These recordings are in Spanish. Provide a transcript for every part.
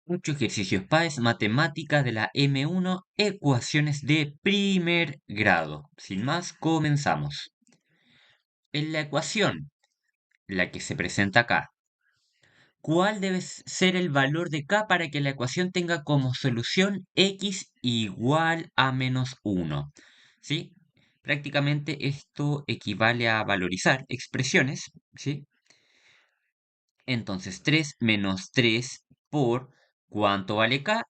Muchos ejercicios PAES, matemáticas de la M1, ecuaciones de primer grado. Sin más, comenzamos. En la ecuación, la que se presenta acá, ¿cuál debe ser el valor de K para que la ecuación tenga como solución X igual a menos 1? ¿Sí? Prácticamente esto equivale a valorizar expresiones, ¿sí? Entonces 3 menos 3 por ¿cuánto vale K?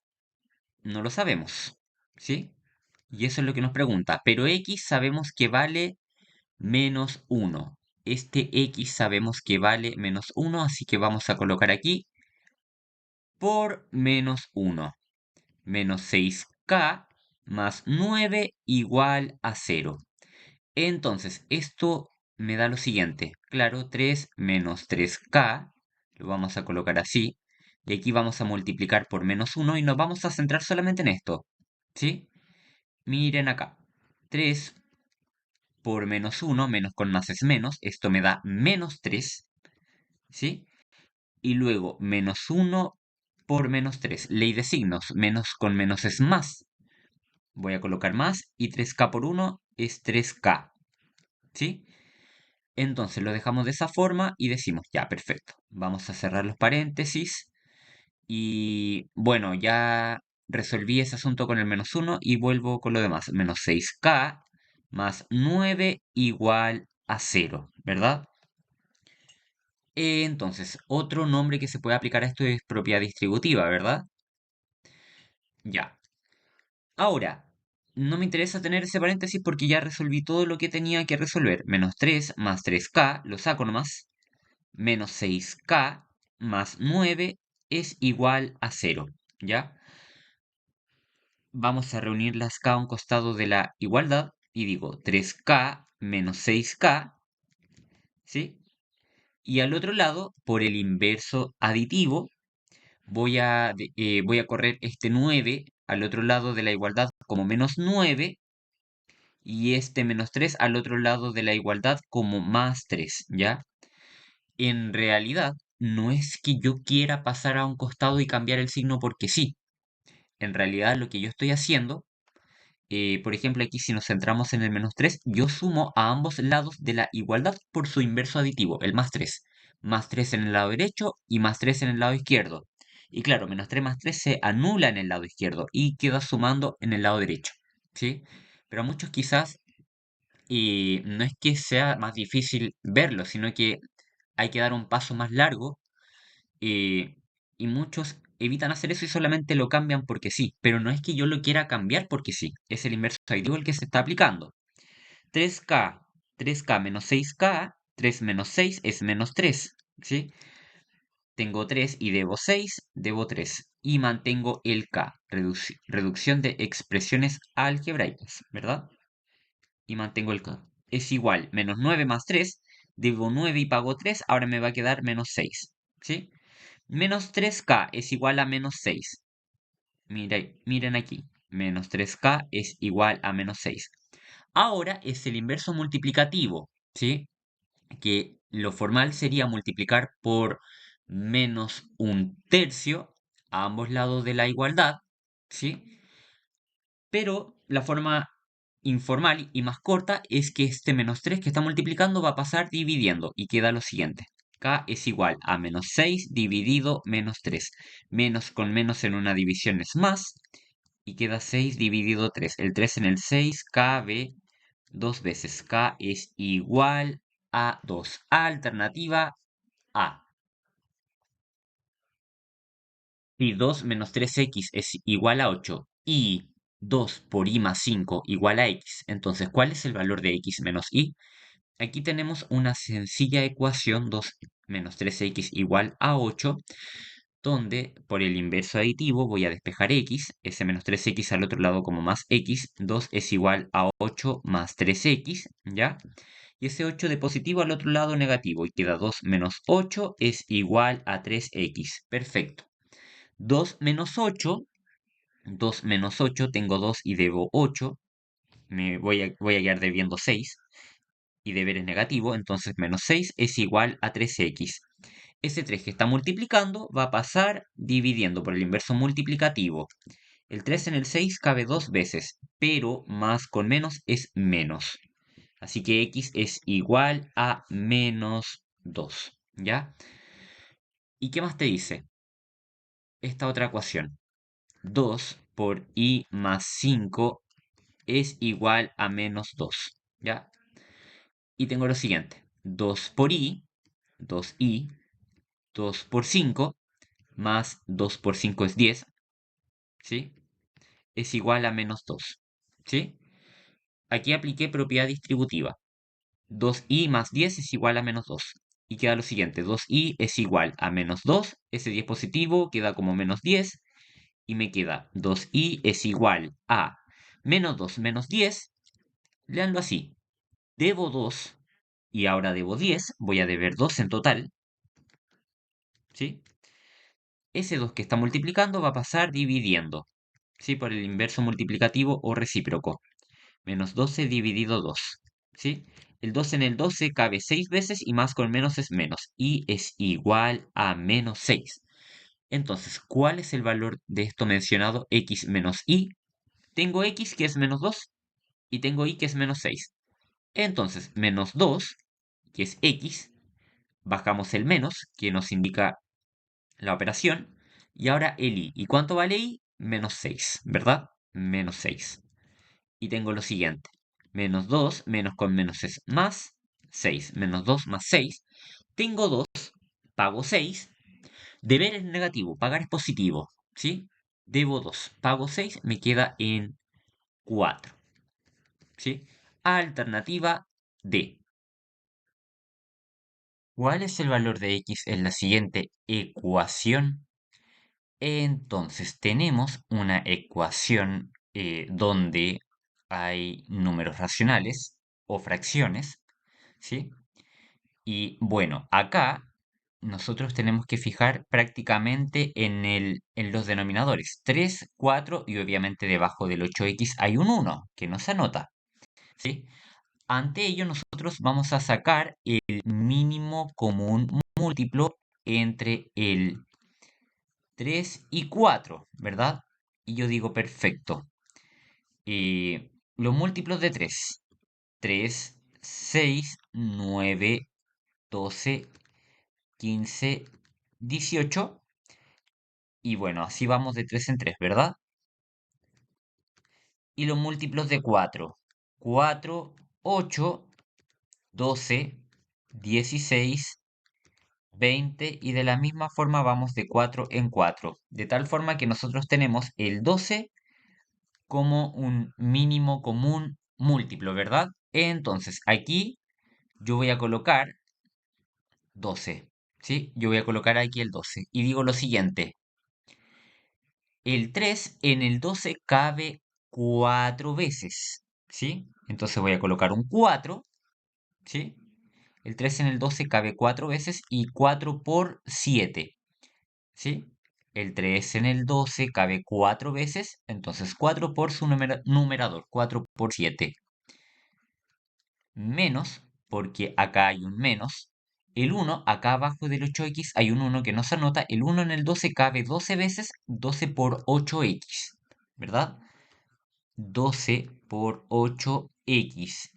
No lo sabemos, ¿sí? Y eso es lo que nos pregunta. Pero x sabemos que vale menos 1. Este x sabemos que vale menos 1, así que vamos a colocar aquí por menos 1. Menos 6k más 9 igual a 0. Entonces, esto me da lo siguiente. Claro, 3 menos 3k, lo vamos a colocar así. Y aquí vamos a multiplicar por menos 1 y nos vamos a centrar solamente en esto, ¿sí? Miren acá. 3 por menos 1, menos con más es menos. Esto me da menos 3, ¿sí? Y luego menos 1 por menos 3. Ley de signos. Menos con menos es más. Voy a colocar más y 3k por 1 es 3k, ¿sí? Entonces lo dejamos de esa forma y decimos, ya, perfecto. Vamos a cerrar los paréntesis. Y bueno, ya resolví ese asunto con el menos 1 y vuelvo con lo demás. Menos 6k más 9 igual a 0, ¿verdad? Entonces, otro nombre que se puede aplicar a esto es propiedad distributiva, ¿verdad? Ya. Ahora, no me interesa tener ese paréntesis porque ya resolví todo lo que tenía que resolver. Menos 3 más 3k, lo saco nomás. Menos 6k más 9 es igual a 0, ¿ya? Vamos a reunir las k a un costado de la igualdad y digo 3k menos 6k, ¿sí? Y al otro lado, por el inverso aditivo, voy a correr este 9 al otro lado de la igualdad como menos 9 y este menos 3 al otro lado de la igualdad como más 3, ¿ya? En realidad, no es que yo quiera pasar a un costado y cambiar el signo porque sí. En realidad, lo que yo estoy haciendo, por ejemplo, aquí si nos centramos en el menos 3, yo sumo a ambos lados de la igualdad por su inverso aditivo, el más 3. Más 3 en el lado derecho y más 3 en el lado izquierdo. Y claro, menos 3 más 3 se anula en el lado izquierdo y queda sumando en el lado derecho, ¿sí? Pero a muchos quizás no es que sea más difícil verlo, sino que hay que dar un paso más largo, eh, y muchos evitan hacer eso y solamente lo cambian porque sí, pero no es que yo lo quiera cambiar porque sí, es el inverso aditivo el que se está aplicando. 3k, 3k menos 6k, 3 menos 6 es menos 3, ¿sí? Tengo 3 y debo 6, debo 3 y mantengo el k, reducción de expresiones algebraicas, ¿verdad? Y mantengo el k. Es igual, menos 9 más 3, debo 9 y pago 3, ahora me va a quedar menos 6, ¿sí? Menos 3k es igual a menos 6. Miren aquí. Menos 3k es igual a menos 6. Ahora es el inverso multiplicativo, ¿sí? Que lo formal sería multiplicar por menos un tercio a ambos lados de la igualdad, ¿sí? Pero la forma informal y más corta es que este menos 3 que está multiplicando va a pasar dividiendo y queda lo siguiente. K es igual a menos 6 dividido menos 3. Menos con menos en una división es más y queda 6 dividido 3. El 3 en el 6 cabe dos veces. K es igual a 2. Alternativa A. Si 2 menos 3x es igual a 8 y 2 por y más 5 igual a x, entonces, ¿cuál es el valor de x menos y? Aquí tenemos una sencilla ecuación, 2 menos 3x igual a 8, donde por el inverso aditivo voy a despejar x, ese menos 3x al otro lado como más x, 2 es igual a 8 más 3x, ¿ya? Y ese 8 de positivo al otro lado negativo, y queda 2 menos 8 es igual a 3x. Perfecto. 2 menos 8, 2 menos 8, tengo 2 y debo 8, voy a quedar debiendo 6, y deber es negativo, entonces menos 6 es igual a 3x. ese 3 que está multiplicando va a pasar dividiendo por el inverso multiplicativo. El 3 en el 6 cabe 2 veces, pero más con menos es menos. Así que x es igual a menos 2, ¿ya? ¿Y qué más te dice esta otra ecuación? 2 por y más 5 es igual a menos 2, ¿ya? Y tengo lo siguiente, 2 por i, 2i, 2 por 5, más 2 por 5 es 10, ¿sí? Es igual a menos 2, ¿sí? Aquí apliqué propiedad distributiva. 2i más 10 es igual a menos 2. Y queda lo siguiente, 2i es igual a menos 2, ese 10 positivo queda como menos 10, y me queda 2i es igual a menos 2 menos 10, leanlo así, debo 2 y ahora debo 10, voy a deber 2 en total, ¿sí? Ese 2 que está multiplicando va a pasar dividiendo, ¿sí? Por el inverso multiplicativo o recíproco. Menos 12 dividido 2, ¿sí? El 2 en el 12 cabe 6 veces y más con menos es menos. Y es igual a menos 6. Entonces, ¿cuál es el valor de esto mencionado? X menos y. Tengo x que es menos 2 y tengo y que es menos 6. Entonces, menos 2, que es x, bajamos el menos, que nos indica la operación, y ahora el i. ¿Y cuánto vale i? Menos 6, ¿verdad? Menos 6. Y tengo lo siguiente. Menos 2, menos con menos es más 6. Menos 2 más 6. Tengo 2, pago 6. Deber es negativo, pagar es positivo, ¿sí? Debo 2, pago 6, me queda en 4, ¿sí? Alternativa D. ¿Cuál es el valor de x en la siguiente ecuación? Entonces tenemos una ecuación donde hay números racionales o fracciones, ¿sí? Y bueno, acá nosotros tenemos que fijar prácticamente en los denominadores 3, 4 y obviamente debajo del 8x hay un 1 que no se anota, ¿sí? Ante ello nosotros vamos a sacar el mínimo común múltiplo entre el 3 y 4, ¿verdad? Y yo digo, perfecto. Los múltiplos de 3. 3, 6, 9, 12, 15, 18. Y bueno, así vamos de 3 en 3, ¿verdad? Y los múltiplos de 4. 4, 8, 12, 16, 20. Y de la misma forma vamos de 4 en 4. De tal forma que nosotros tenemos el 12 como un mínimo común múltiplo, ¿verdad? Entonces, aquí yo voy a colocar 12, ¿sí? Yo voy a colocar aquí el 12 y digo lo siguiente. El 3 en el 12 cabe 4 veces, ¿sí? Entonces voy a colocar un 4, ¿sí? El 3 en el 12 cabe 4 veces y 4 por 7, ¿sí? El 3 en el 12 cabe 4 veces, entonces 4 por su numerador, 4 por 7. Menos, porque acá hay un menos. El 1, acá abajo del 8x hay un 1 que no se anota. El 1 en el 12 cabe 12 veces, 12 por 8x, ¿verdad? 12 por 8x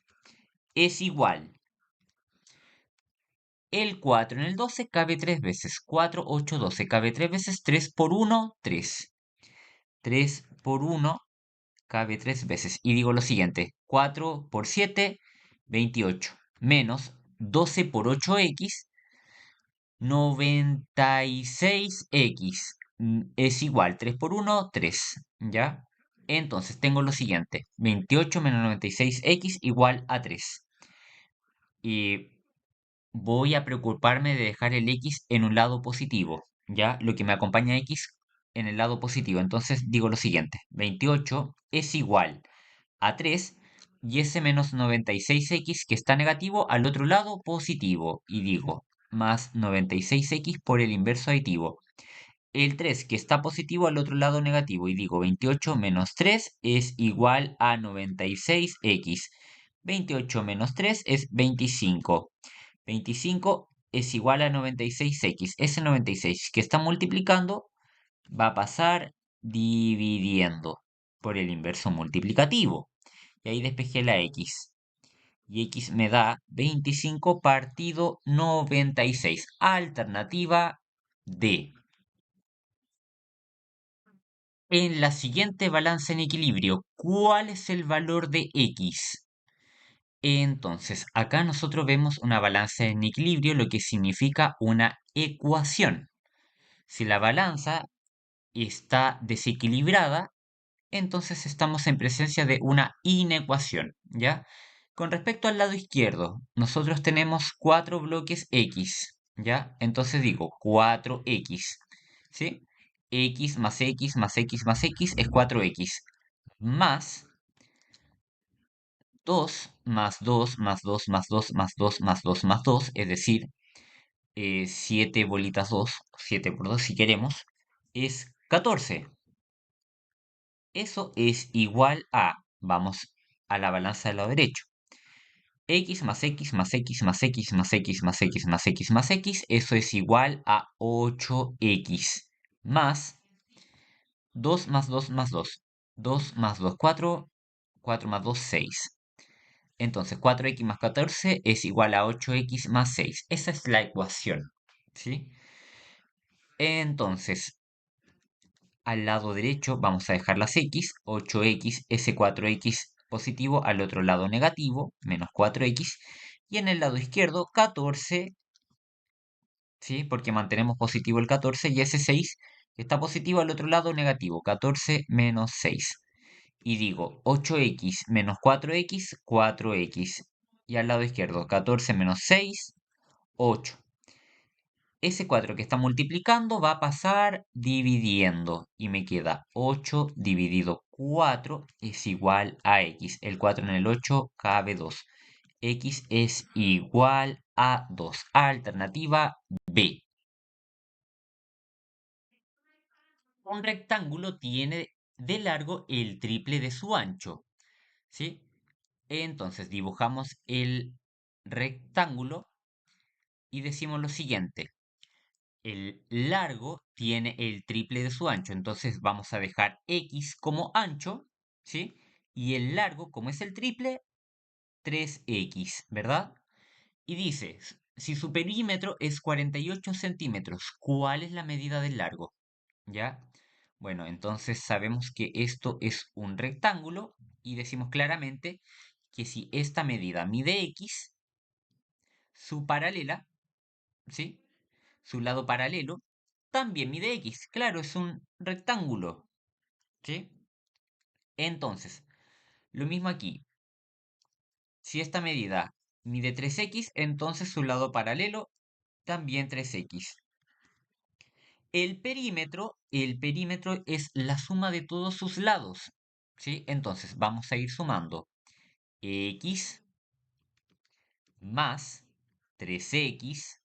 es igual. El 4 en el 12 cabe 3 veces. 4, 8, 12 cabe 3 veces. 3 por 1, 3. 3 por 1 cabe 3 veces. Y digo lo siguiente. 4 por 7, 28. Menos 12 por 8x, 96x. Es igual. 3 por 1, 3. ¿Ya? Entonces tengo lo siguiente. 28 menos 96x igual a 3. Y voy a preocuparme de dejar el x en un lado positivo, ¿ya? Lo que me acompaña a x en el lado positivo. Entonces digo lo siguiente, 28 es igual a 3 y ese menos 96x que está negativo al otro lado positivo. Y digo, más 96x por el inverso aditivo. El 3 que está positivo al otro lado negativo. Y digo, 28 menos 3 es igual a 96x. 28 menos 3 es 25. 25 es igual a 96x. Ese 96 que está multiplicando va a pasar dividiendo por el inverso multiplicativo. Y ahí despejé la x. Y x me da 25 partido 96. Alternativa D. En la siguiente balanza en equilibrio, ¿cuál es el valor de x? Entonces, acá nosotros vemos una balanza en equilibrio, lo que significa una ecuación. Si la balanza está desequilibrada, entonces estamos en presencia de una inecuación, ¿ya? Con respecto al lado izquierdo, nosotros tenemos cuatro bloques X, ¿ya? Entonces digo 4X, ¿sí? X más X más X más X es 4X, más 2 más 2 más 2 más 2 más 2 más 2 más 2, es decir, 7 bolitas 2, 7 por 2 si queremos, es 14. Eso es igual a, vamos a la balanza del lado derecho, x más x más x más x más x más x más x más x, eso es igual a 8x, más 2 más 2 más 2, 2 más 2, 4, 4 más 2, 6. Entonces 4x más 14 es igual a 8x más 6. Esa es la ecuación, ¿sí? Entonces, al lado derecho vamos a dejar las x, 8x, ese 4x positivo, al otro lado negativo, menos 4x, y en el lado izquierdo 14, ¿sí? Porque mantenemos positivo el 14 y ese 6 está positivo al otro lado negativo, 14 menos 6. Y digo 8x menos 4x, 4x. Y al lado izquierdo 14 menos 6, 8. Ese 4 que está multiplicando va a pasar dividiendo y me queda 8 dividido 4 es igual a x. El 4 en el 8 cabe 2. X es igual a 2. Alternativa B. Un rectángulo tiene de largo el triple de su ancho, ¿sí? Entonces dibujamos el rectángulo y decimos lo siguiente. El largo tiene el triple de su ancho, entonces vamos a dejar x como ancho, ¿sí? Y el largo, como es el triple, 3x, ¿verdad? Y dice, si su perímetro es 48 centímetros, ¿cuál es la medida del largo? ¿Ya? Bueno, entonces sabemos que esto es un rectángulo y decimos claramente que si esta medida mide x, su paralela, ¿sí? Su lado paralelo también mide x. Claro, es un rectángulo, ¿sí? Entonces, lo mismo aquí. Si esta medida mide 3x, entonces su lado paralelo también 3x. El perímetro es la suma de todos sus lados, ¿sí? Entonces, vamos a ir sumando x más 3x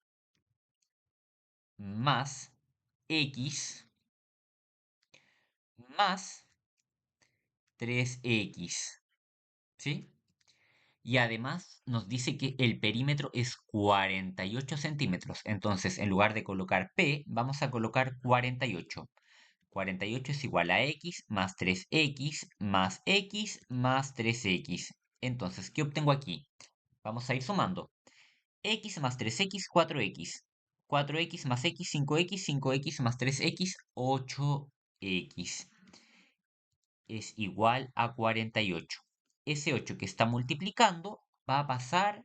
más x más 3x, ¿sí? Y además nos dice que el perímetro es 48 centímetros. Entonces, en lugar de colocar P, vamos a colocar 48. 48 es igual a x más 3x más x más 3x. Entonces, ¿qué obtengo aquí? Vamos a ir sumando. X más 3x, 4x. 4x más x, 5x. 5x más 3x, 8x. Es igual a 48. Ese 8 que está multiplicando va a pasar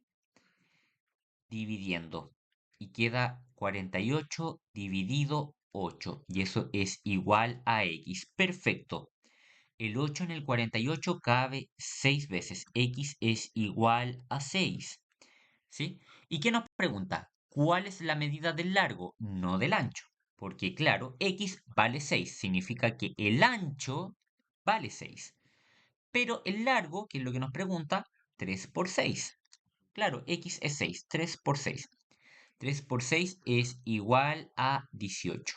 dividiendo. Y queda 48 dividido 8. Y eso es igual a x. Perfecto. El 8 en el 48 cabe 6 veces. X es igual a 6. ¿Sí? ¿Y qué nos pregunta? ¿Cuál es la medida del largo? No del ancho. Porque claro, x vale 6. Significa que el ancho vale 6. Pero el largo, que es lo que nos pregunta, 3 por 6. Claro, x es 6. 3 por 6. 3 por 6 es igual a 18.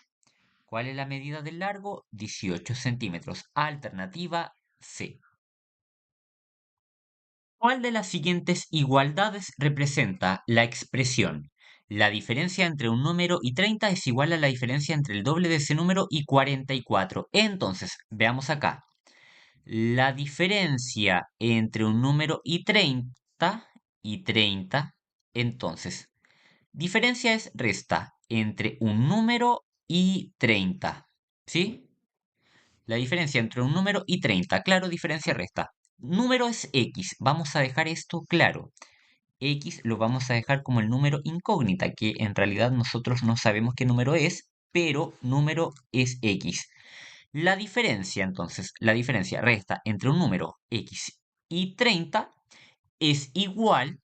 ¿Cuál es la medida del largo? 18 centímetros. Alternativa C. ¿Cuál de las siguientes igualdades representa la expresión La diferencia entre un número y 30 es igual a la diferencia entre el doble de ese número y 44. Entonces, veamos acá. La diferencia entre un número y 30, entonces, diferencia es resta entre un número y 30, ¿sí? La diferencia entre un número y 30, claro, diferencia resta. Número es x, vamos a dejar esto claro. X lo vamos a dejar como el número incógnita, que en realidad nosotros no sabemos qué número es, pero número es x. La diferencia, entonces, la diferencia resta entre un número x y 30 es igual,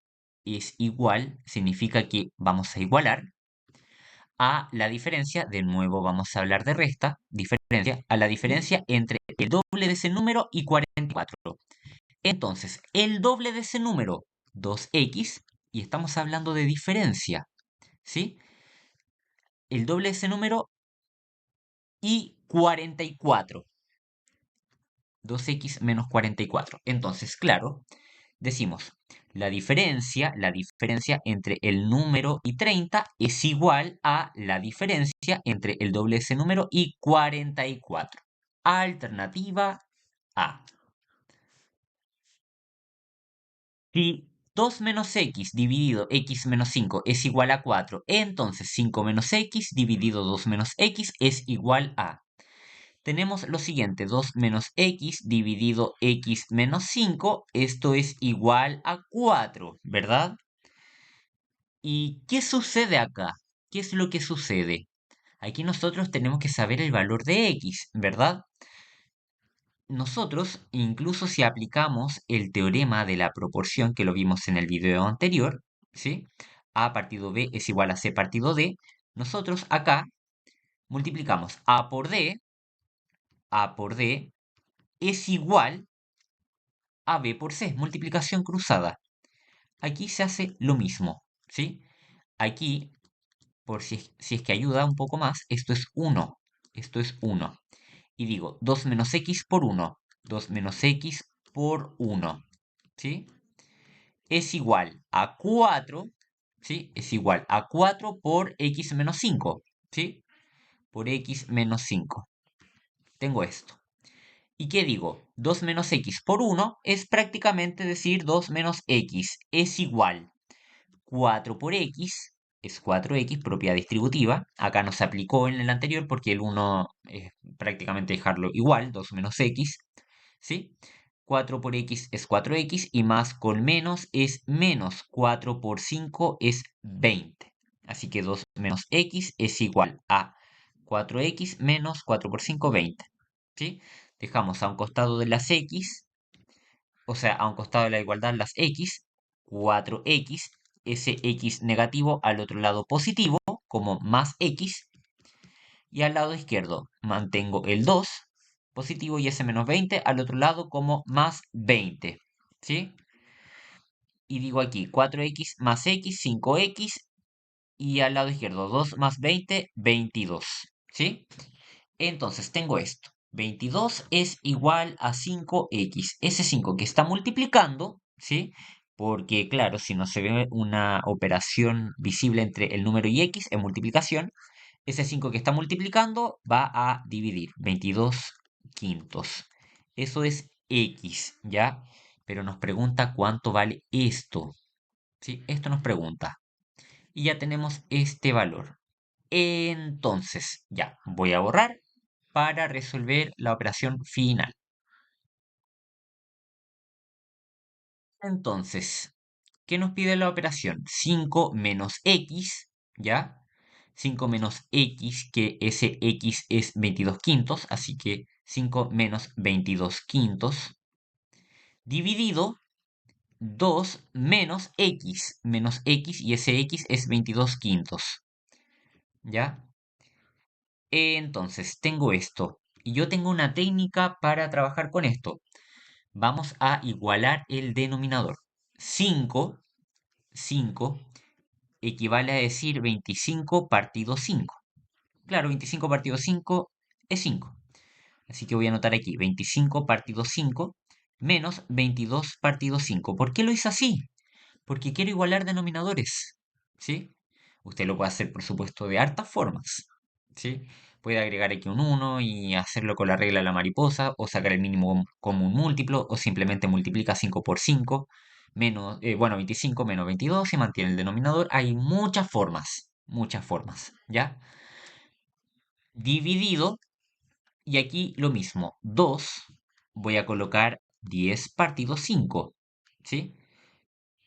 significa que vamos a igualar a la diferencia, de nuevo vamos a hablar de resta, diferencia, a la diferencia entre el doble de ese número y 44. Entonces, el doble de ese número, 2x, y estamos hablando de diferencia, ¿sí? El doble de ese número y 44. 2x menos 44. Entonces, claro, decimos, la diferencia entre el número y 30 es igual a la diferencia entre el doble de ese número y 44. Alternativa A. Si 2 menos x dividido x menos 5 es igual a 4, entonces 5 menos x dividido 2 menos x es igual a. Tenemos lo siguiente, 2 menos x dividido x menos 5, esto es igual a 4, ¿verdad? ¿Y qué sucede acá? ¿Qué es lo que sucede? Aquí nosotros tenemos que saber el valor de x, ¿verdad? Nosotros, incluso si aplicamos el teorema de la proporción que lo vimos en el video anterior, ¿sí? A partido B es igual a C partido D, nosotros acá multiplicamos A por D es igual a B por C, multiplicación cruzada. Aquí se hace lo mismo, ¿sí? Aquí, por si es que ayuda un poco más, esto es 1. Esto es 1. Y digo, 2 menos x por 1. 2 menos x por 1. ¿Sí? Es igual a 4. ¿Sí? Es igual a 4 por x menos 5. ¿Sí? Por x menos 5. Tengo esto. ¿Y qué digo? 2 menos x por 1 es prácticamente decir 2 menos x es igual 4 por x es 4x, propiedad distributiva. Acá no se aplicó en el anterior porque el 1 es prácticamente dejarlo igual, 2 menos x, ¿sí? 4 por x es 4x y más con menos es menos. 4 por 5 es 20. Así que 2 menos x es igual a 4x menos 4 por 5, 20. ¿Sí? Dejamos a un costado de las x, o sea, a un costado de la igualdad las x, 4x, ese x negativo al otro lado positivo, como más x, y al lado izquierdo mantengo el 2 positivo y ese menos 20 al otro lado como más 20, ¿sí? Y digo aquí 4x más x, 5x, y al lado izquierdo 2 más 20, 22, ¿sí? Entonces tengo esto. 22 es igual a 5x. Ese 5 que está multiplicando, ¿sí? Porque claro, si no se ve una operación visible entre el número y x en multiplicación, ese 5 que está multiplicando va a dividir 22 quintos. Eso es x, ¿ya? Pero nos pregunta cuánto vale esto, ¿sí? Esto nos pregunta. Y ya tenemos este valor. Entonces, ya, voy a borrar para resolver la operación final. Entonces, ¿qué nos pide la operación? 5 menos x, ¿ya? 5 menos x, que ese x es 22 quintos, así que 5 menos 22 quintos, dividido 2 menos x, y ese x es 22 quintos, ¿ya? Entonces, tengo esto, y yo tengo una técnica para trabajar con esto. Vamos a igualar el denominador. 5 equivale a decir 25 partido 5. Claro, 25 partido 5 es 5. Así que voy a anotar aquí 25 partido 5 menos 22 partido 5. ¿Por qué lo hice así? Porque quiero igualar denominadores. ¿Sí? Usted lo puede hacer, por supuesto, de hartas formas, ¿sí? Puede agregar aquí un uno y hacerlo con la regla de la mariposa, o sacar el mínimo común múltiplo, o simplemente multiplica 5 por 5, menos, bueno, 25 menos 22 y mantiene el denominador. Hay muchas formas, ¿ya? Dividido, y aquí lo mismo, 2, voy a colocar 10 partido 5, ¿sí?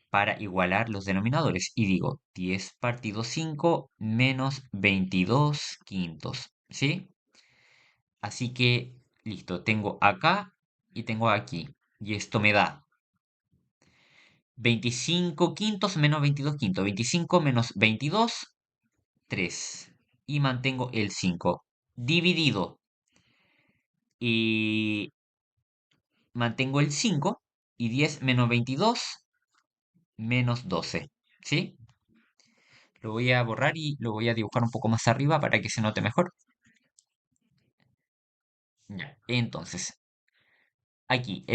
Para igualar los denominadores. Y digo 10 partido 5 menos 22 quintos, ¿sí? Así que, listo, tengo acá y tengo aquí. Y esto me da 25 quintos menos 22 quintos. 25 menos 22, 3. Y mantengo el 5. Dividido. Y mantengo el 5. Y 10 menos 22, menos 12. ¿Sí? Lo voy a borrar y lo voy a dibujar un poco más arriba para que se note mejor. Ya. Entonces, aquí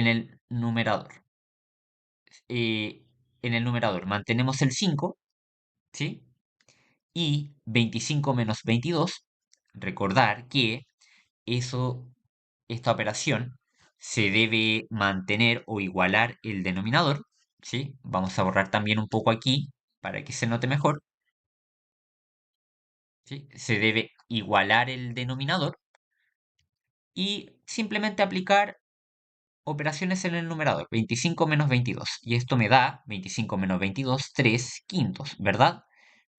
eh, en el numerador mantenemos el 5, ¿sí? Y 25 menos 22, recordar que eso, esta operación se debe mantener o igualar el denominador, ¿sí? Vamos a borrar también un poco aquí para que se note mejor, ¿sí? Se debe igualar el denominador y simplemente aplicar operaciones en el numerador, 25 menos 22. Y esto me da 25 menos 22, 3 quintos, ¿verdad?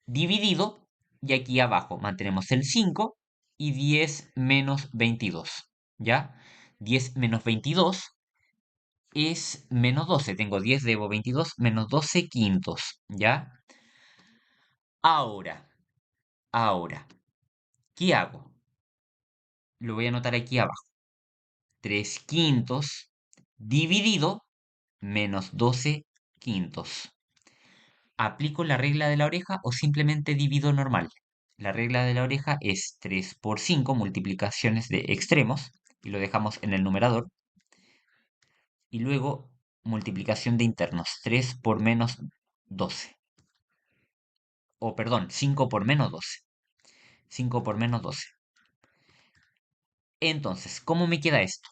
Dividido, y aquí abajo mantenemos el 5 y 10 menos 22, ¿ya? 10 menos 22 es menos 12. Tengo 10, debo 22, menos 12 quintos, ¿ya? Ahora, ahora, ¿qué hago? Lo voy a anotar aquí abajo. 3 quintos dividido menos 12 quintos. ¿Aplico la regla de la oreja o simplemente divido normal? La regla de la oreja es 3 por 5 multiplicaciones de extremos y lo dejamos en el numerador. Y luego multiplicación de internos, 3 por menos 12. O perdón, 5 por menos 12. 5 por menos 12. Entonces, ¿cómo me queda esto?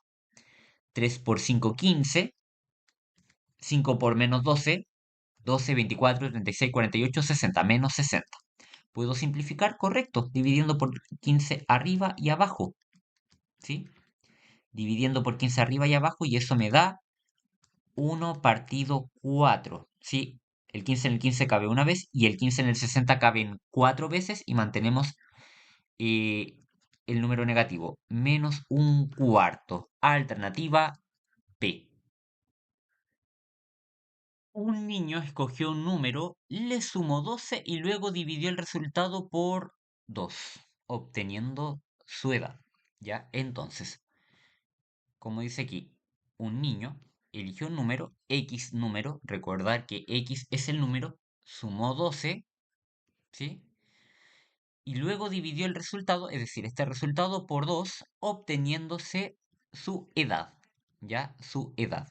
3 por 5, 15. 5 por menos 12, 12, 24, 36, 48, 60, menos 60. ¿Puedo simplificar? Correcto, dividiendo por 15 arriba y abajo, ¿sí? Dividiendo por 15 arriba y abajo y eso me da 1 partido 4, ¿sí? El 15 en el 15 cabe una vez y el 15 en el 60 caben 4 veces y mantenemos eh, el número negativo, menos un cuarto. Alternativa P. Un niño escogió un número, le sumó 12 y luego dividió el resultado por 2, obteniendo su edad. ¿Ya? Entonces, como dice aquí, un niño eligió un número, X número, recordar que X es el número, sumó 12, ¿sí? Y luego dividió el resultado, es decir, este resultado por 2, obteniéndose su edad. ¿Ya? Su edad.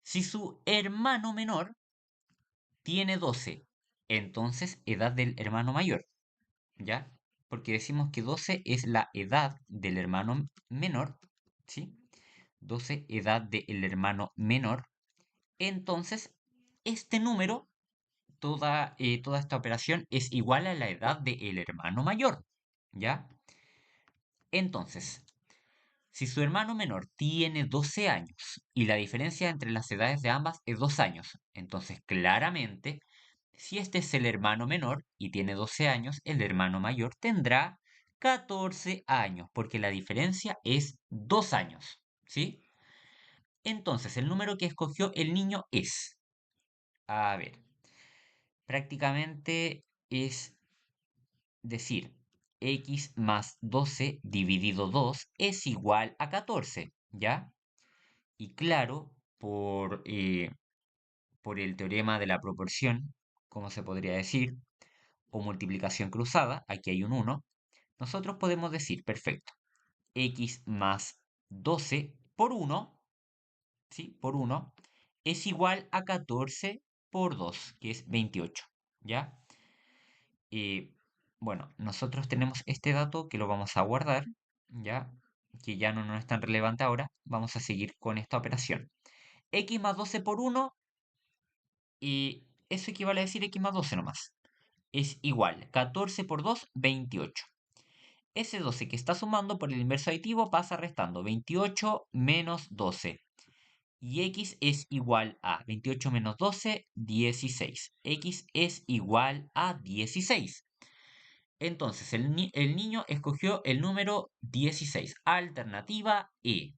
Si su hermano menor tiene 12, entonces edad del hermano mayor, ¿ya? Porque decimos que 12 es la edad del hermano menor, ¿sí? 12 edad del hermano menor. Entonces, este número, toda esta operación es igual a la edad del hermano mayor, ¿ya? Entonces, si su hermano menor tiene 12 años y la diferencia entre las edades de ambas es 2 años, entonces claramente si este es el hermano menor y tiene 12 años, el hermano mayor tendrá 14 años, porque la diferencia es 2 años, ¿sí? Entonces, el número que escogió el niño es, a ver, prácticamente es decir, x más 12 dividido 2 es igual a 14, ¿ya? Y claro, por el teorema de la proporción, ¿cómo se podría decir? O multiplicación cruzada, aquí hay un 1, nosotros podemos decir, perfecto, x más 12 por 1, ¿sí? Por 1, es igual a 14 por 2, que es 28. ¿ya? Y bueno, nosotros tenemos este dato que lo vamos a guardar, ¿ya? Que ya no nos es tan relevante ahora. Vamos a seguir con esta operación. X más 12 por 1, y eso equivale a decir X más 12 nomás. Es igual, 14 por 2, 28. Ese 12 que está sumando por el inverso aditivo pasa restando 28 menos 12. Y x es igual a 28 menos 12, 16. X es igual a 16. Entonces el niño escogió el número 16. Alternativa E.